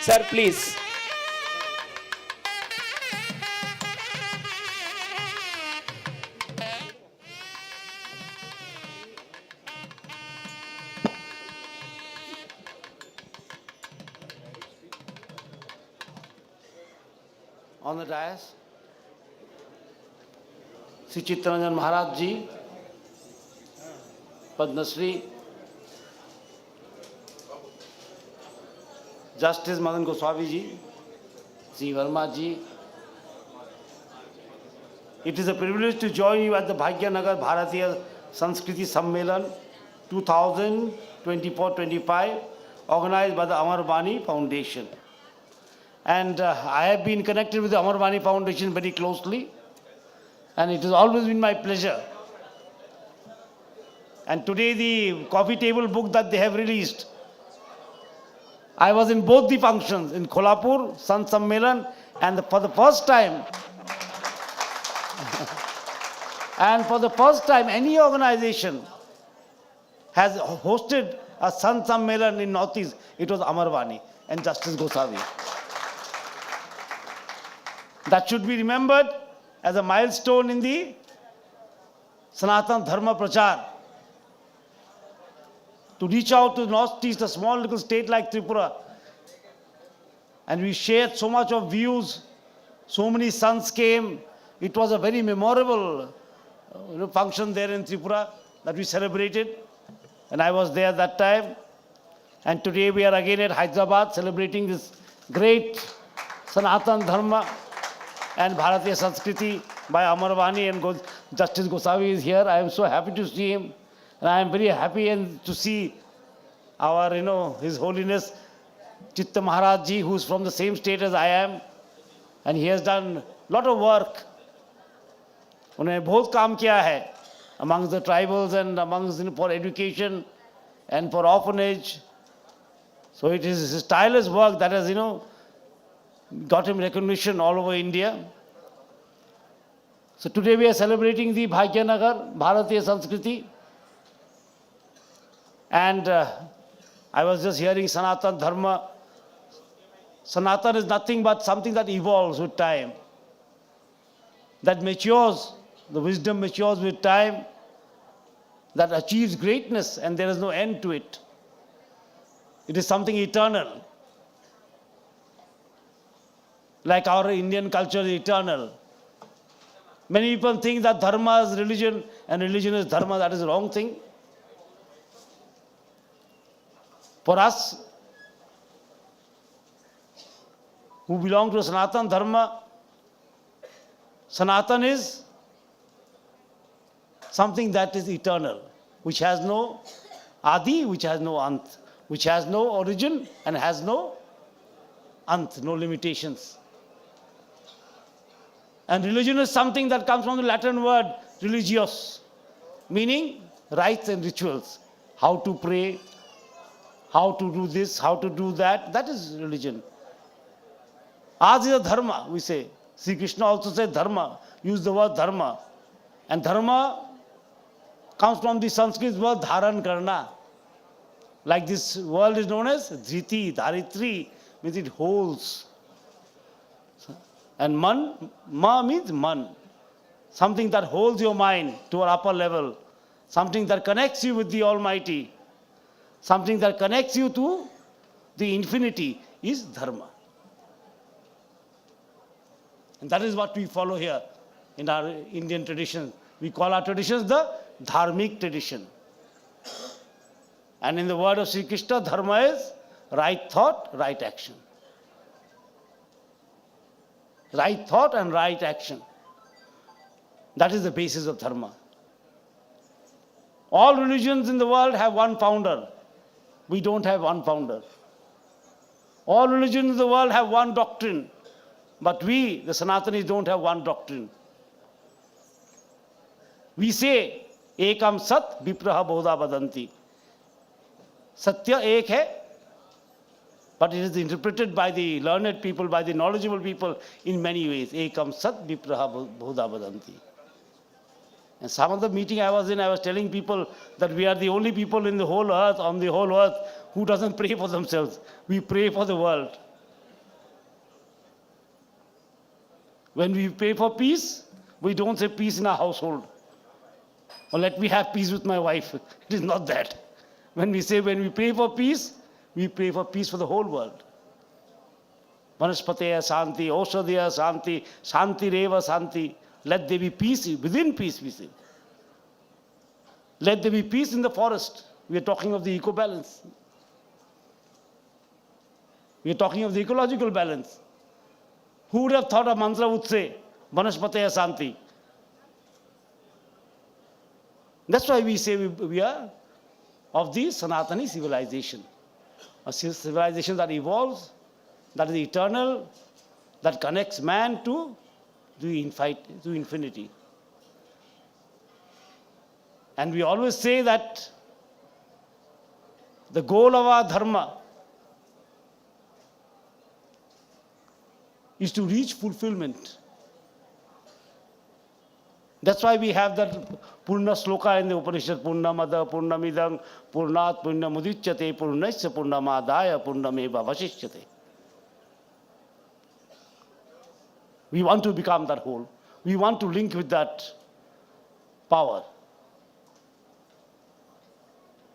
Sir, please. On the dais, Sri Chittaranjan Maharaj Ji, Padma Shri, Justice Madan Goswami Ji, Sri Verma Ji. It is a privilege to join you at the Bhagyanagar Bharatiya Sanskriti Sammelan 2024-25, organized by the Amar Vani Foundation. And I have been connected with the Amar Vani Foundation very closely, and it has always been my pleasure. And today the coffee table book that they have released, I was in both the functions, in Kolhapur, Sant Sammelan, and for the first time, any organization has hosted a Sant Sammelan in Northeast. It was Amar Vani and Justice Goswami. That should be remembered as a milestone in the Sanatan Dharma Prachar. To reach out to Northeast, a small little state like Tripura, and we shared so much of views, so many sons came. It was a very memorable function there in Tripura that we celebrated, and I was there that time. And today we are again at Hyderabad celebrating this great Sanatan Dharma and Bharatiya Sanskriti by Amar Vani, and Justice Goswami is here. I am so happy to see him, and I am very happy to see our, His Holiness Chitta Maharaj Ji, who is from the same state as I am, and he has done a lot of work. उन्होंने बहुत काम किया है amongst the tribals and amongst for education and for orphanage. So it is his tireless work that has, got him recognition all over India. So today we are celebrating the Bhagyanagar Bharatiya Sanskriti. And I was just hearing Sanatan Dharma. Sanatan is nothing but something that evolves with time, that matures, the wisdom matures with time, that achieves greatness, and there is no end to it. It is something eternal. Like our Indian culture is eternal. Many people think that dharma is religion and religion is dharma. That is the wrong thing. For us, who belong to Sanatan Dharma, Sanatan is something that is eternal, which has no adi, which has no ant, which has no origin and has no ant, no limitations. And religion is something that comes from the Latin word religios, meaning rites and rituals. How to pray, how to do this, how to do that, that is religion. Ours is a dharma, we say. Sri Krishna also said dharma, use the word dharma. And dharma comes from the Sanskrit word dharan karna. Like this world is known as dhriti, dharitri, means it holds. And ma means man. Something that holds your mind to an upper level. Something that connects you with the Almighty. Something that connects you to the infinity is dharma. And that is what we follow here in our Indian tradition. We call our traditions the dharmic tradition. And in the word of Sri Krishna, dharma is right thought, right action. Right thought and right action. That is the basis of dharma. All religions in the world have one founder. We don't have one founder. All religions in the world have one doctrine. But we, the Sanatanis, don't have one doctrine. We say, ekam sat vipraha bodha vadanti. Satya ek hai, but it is interpreted by the learned people, by the knowledgeable people in many ways. Ekam sat vipraha bodha vadanti. And some of the meeting I was in, I was telling people that we are the only people in the whole earth, on the whole earth, who doesn't pray for themselves. We pray for the world. When we pray for peace, we don't say peace in our household. Or let me have peace with my wife. It is not that. When we pray for peace, we pray for peace for the whole world. Vanaspataya Santi, Oshadaya Santi, Santi Reva Santi. Let there be peace within peace, we say. Let there be peace in the forest. We are talking of the eco-balance. We are talking of the ecological balance. Who would have thought a mantra would say, Vanaspataya Santi? That's why we say we are of the Sanatani civilization. A civilization that evolves, that is eternal, that connects man to infinity. And we always say that the goal of our dharma is to reach fulfillment. That's why we have that Purna sloka in the Upanishad, Purnamada, Purnamidang, Purnat, Purnamudichyate, Purnasya, Purnamadaya, Purnameva Vasishyate. We want to become that whole. We want to link with that power.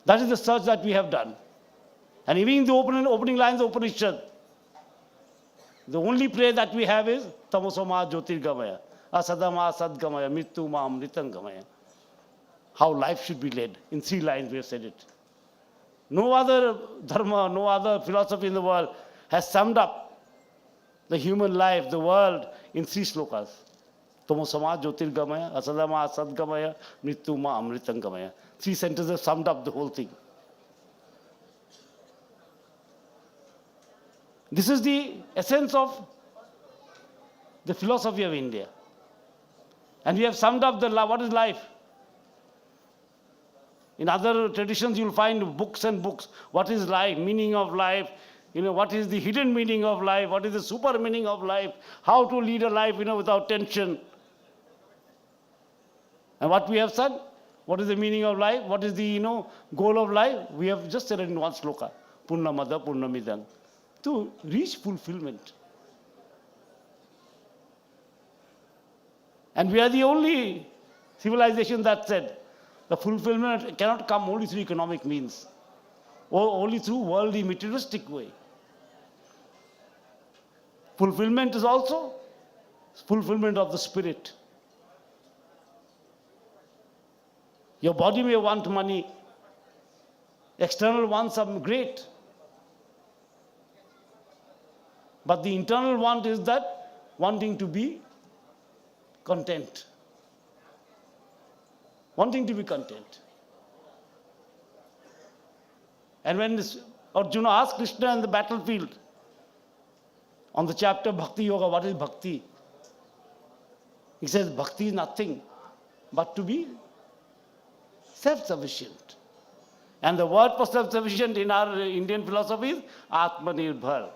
That is the search that we have done. And even in the opening lines of Upanishad, the only prayer that we have is Tamosoma Jyotirgamaya, Asadama Sadgamaya, Mittuma Amritangamaya. How life should be led. In 3 lines we have said it. No other dharma, no other philosophy in the world has summed up the human life, the world, in 3 slokas. Tamosama Jyotirgamaya, Asadama Sadgamaya, Mittuma Amritangamaya. 3 sentences summed up the whole thing. This is the essence of the philosophy of India. And we have summed up what is life. In other traditions, you'll find books and books. What is life? Meaning of life. What is the hidden meaning of life? What is the super meaning of life? How to lead a life, without tension. And what we have said, what is the meaning of life? What is the, goal of life? We have just said it in 1 sloka. Purnamada, Purnamidang. To reach fulfillment. And we are the only civilization that said the fulfillment cannot come only through economic means or only through worldly materialistic way. Fulfillment is also fulfillment of the spirit. Your body may want money, external wants are great. But the internal want is that wanting to be content. Wanting to be content. And when Arjuna asked Krishna in the battlefield, on the chapter Bhakti Yoga, what is bhakti? He says, bhakti is nothing but to be self-sufficient. And the word for self-sufficient in our Indian philosophy is Atmanirbhar.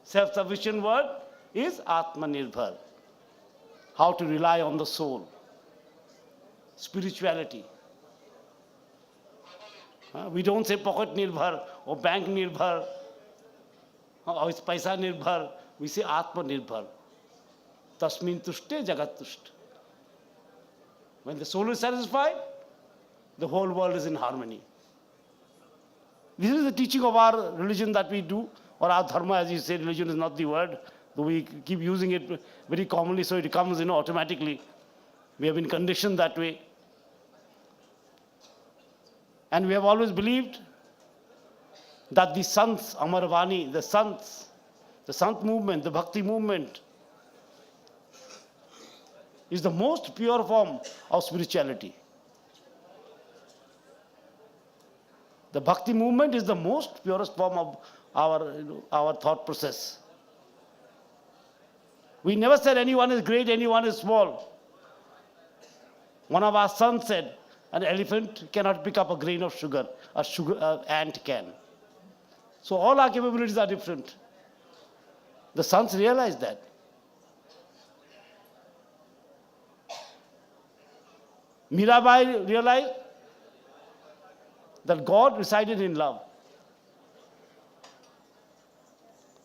Self-sufficient word is Atmanirbhar. How to rely on the soul. Spirituality. We don't say pocket nirbhar or bank nirbhar or paisa nirbhar. We say Atmanirbhar. Tasmin tushte jagat tushte. When the soul is satisfied, the whole world is in harmony. This is the teaching of our religion that we do, or our dharma, as you say. Religion is not the word, though we keep using it very commonly, so it comes, automatically. We have been conditioned that way. And we have always believed that the sants, Amarvani, the Sant movement, the Bhakti movement, is the most pure form of spirituality. The Bhakti movement is the most purest form of our thought process. We never said anyone is great, anyone is small. One of our sons said, an elephant cannot pick up a grain of sugar, an ant can. So all our capabilities are different. The sons realized that. Mirabai realized that God resided in love.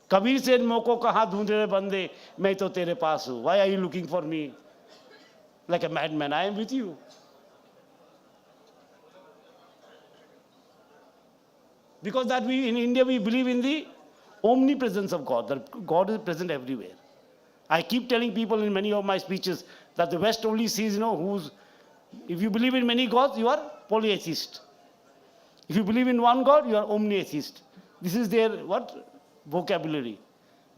Kabir said, "Moko kahan dhoonde rahe bande, main to tere paas hu. Why are you looking for me like a madman? I am with you." Because that we in India we believe in the omnipresence of God, that God is present everywhere. I keep telling people in many of my speeches that the West only sees, if you believe in many gods, you are polytheist. If you believe in one God, you are omniatheist. This is their vocabulary.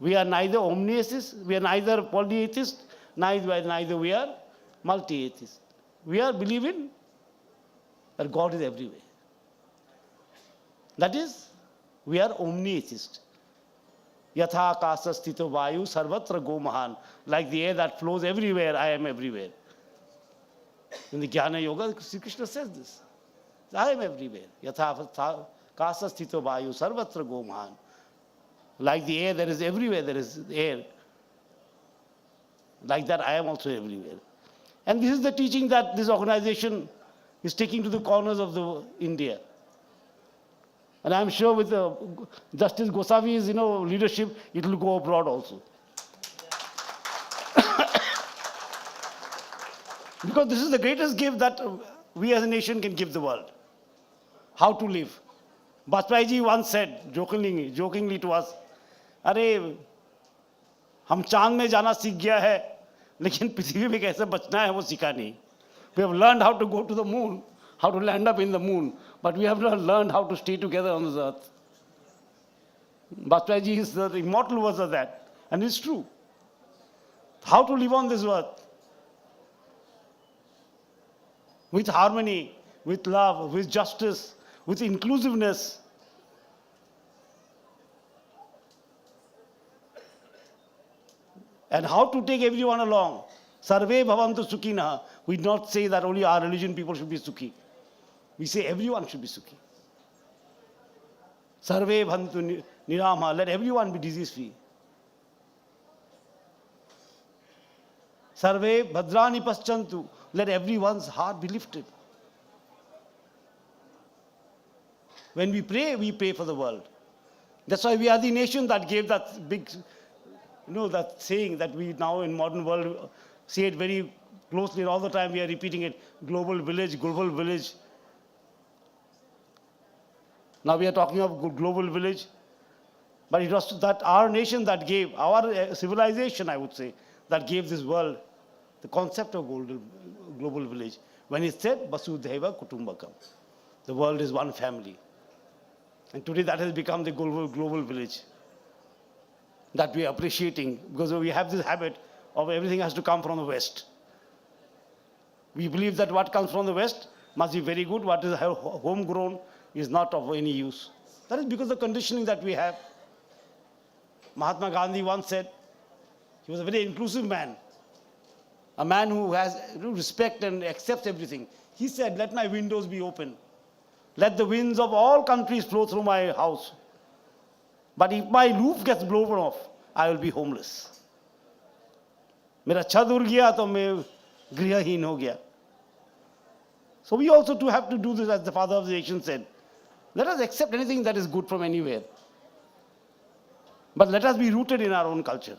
We are neither omniatheist, we are neither polytheist, neither we are multi-atheist. We are believing that God is everywhere. That is, we are omniatheist. Yatha akasa sthito vayu sarvatra go mahan. Like the air that flows everywhere, I am everywhere. In the Jnana Yoga, Sri Krishna says this. I am everywhere. Yatha akasa sthito vayu sarvatra go mahan. Like the air, there is everywhere, there is air. Like that, I am also everywhere. And this is the teaching that this organization is taking to the corners of India. And I'm sure with Justice Goswami's leadership, it will go abroad also. Because this is the greatest gift that we as a nation can give the world. How to live. Bajpayee ji once said, jokingly to us, "अरे हम चांद में जाना सीख गया है, लेकिन पृथ्वी में कैसे बचना है वो सीखा नहीं." We have learned how to go to the moon, how to land up in the moon, but we have not learned how to stay together on this earth. Bajpayee ji is the immortal words of that, and it's true. How to live on this earth with harmony, with love, with justice, with inclusiveness. And how to take everyone along. Sarve bhavantu sukhina. We do not say that only our religion people should be sukhi. We say everyone should be sukhi. Sarve bhavantu nirama. Let everyone be disease free. Sarve bhadrani paschantu. Let everyone's heart be lifted. When we pray for the world. That's why we are the nation that gave that big, that saying that we now in modern world say it very closely, and all the time we are repeating it, global village, global village. Now we are talking of global village, but it was that our nation that gave, our civilization, I would say, that gave this world the concept of global village. When it said, Vasudhaiva Kutumbakam, the world is one family. And today that has become the global village that we are appreciating, because we have this habit of everything has to come from the West. We believe that what comes from the West must be very good, what is homegrown is not of any use. That is because of the conditioning that we have. Mahatma Gandhi once said, he was a very inclusive man, a man who has respect and accepts everything. He said, "Let my windows be open. Let the winds of all countries flow through my house. But if my roof gets blown off, I will be homeless." मेरा छत उड़ गया तो मैं गृहहीन हो गया. So we also too have to do this, as the father of the nation said. Let us accept anything that is good from anywhere. But let us be rooted in our own culture.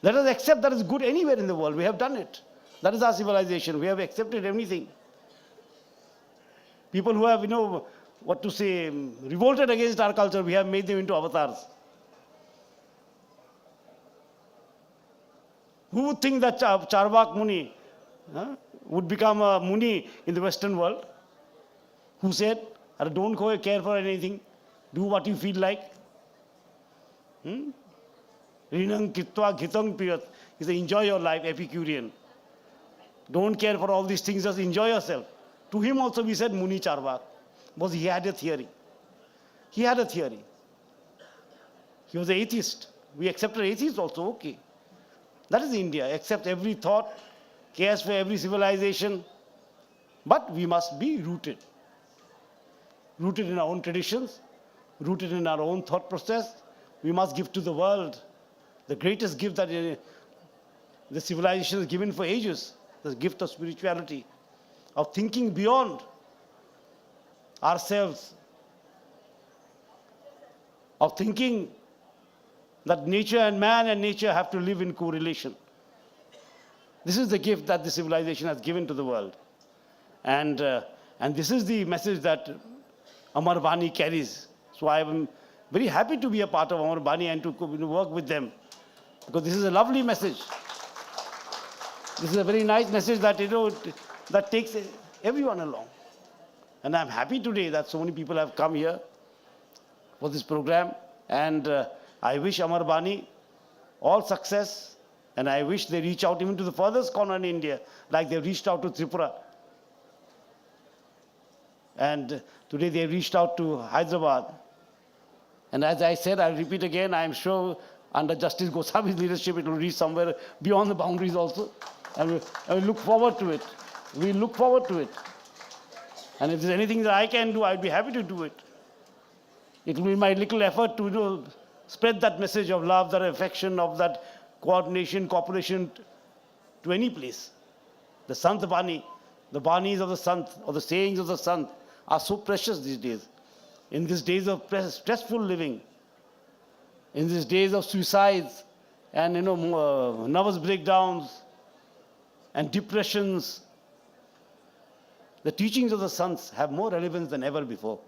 Let us accept that is good anywhere in the world. We have done it. That is our civilization. We have accepted everything. People who have, revolted against our culture, we have made them into avatars. Who would think that Charvak Muni would become a Muni in the Western world? Who said, "Don't go care for anything. Do what you feel like." Rinang kitva ghitang piyat. He said, enjoy your life, Epicurean. Don't care for all these things, just enjoy yourself. To him also we said Muni Charvak, because he had a theory. He had a theory. He was an atheist. We accepted atheists also, okay. That is India. Accept every thought, cares for every civilization. But we must be rooted. Rooted in our own traditions, rooted in our own thought process. We must give to the world the greatest gift that the civilization has given for ages, the gift of spirituality, of thinking beyond ourselves, of thinking that nature and man and nature have to live in correlation. This is the gift that the civilization has given to the world. And this is the message that Amar Bani carries. So I am very happy to be a part of Amar Bani and to work with them, because this is a lovely message. This is a very nice message that, that takes everyone along. And I'm happy today that so many people have come here for this program. And I wish Amar Bani all success. And I wish they reach out even to the furthest corner in India, like they reached out to Tripura. And today they reached out to Hyderabad. And as I said, I'll repeat again, I'm sure under Justice Goswami's leadership, it will reach somewhere beyond the boundaries also. And we look forward to it. We look forward to it. And if there's anything that I can do, I'd be happy to do it. It will be my little effort to spread that message of love, that affection, of that coordination, cooperation to any place. The Sant Bani, the Banis of the Sant, or the sayings of the Sant are so precious these days. In these days of stressful living, in these days of suicides and nervous breakdowns and depressions, the teachings of the Sants have more relevance than ever before.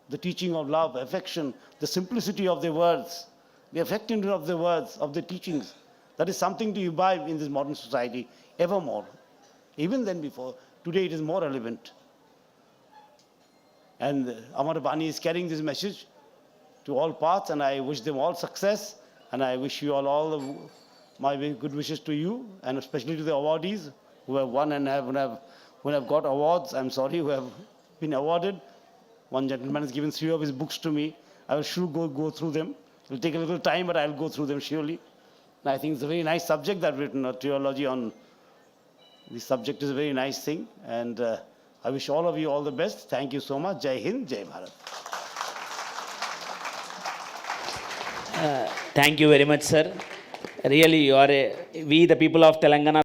The teaching of love, affection, the simplicity of their words, the effectiveness of the words, of the teachings, that is something to imbibe in this modern society evermore. Even than before, today it is more relevant. And Amar Bani is carrying this message to all parts, and I wish them all success, and I wish you all my good wishes to you, and especially to the awardees who have won and who have got awards. I'm sorry, who have been awarded. One gentleman has given 3 of his books to me. I will sure go through them. It will take a little time, but I'll go through them surely. And I think it's a very nice subject that I've written, a trilogy on this subject is a very nice thing. And I wish all of you all the best. Thank you so much. Jai Hind, Jai Bharat. Thank you very much, sir. Really, we the people of Telangana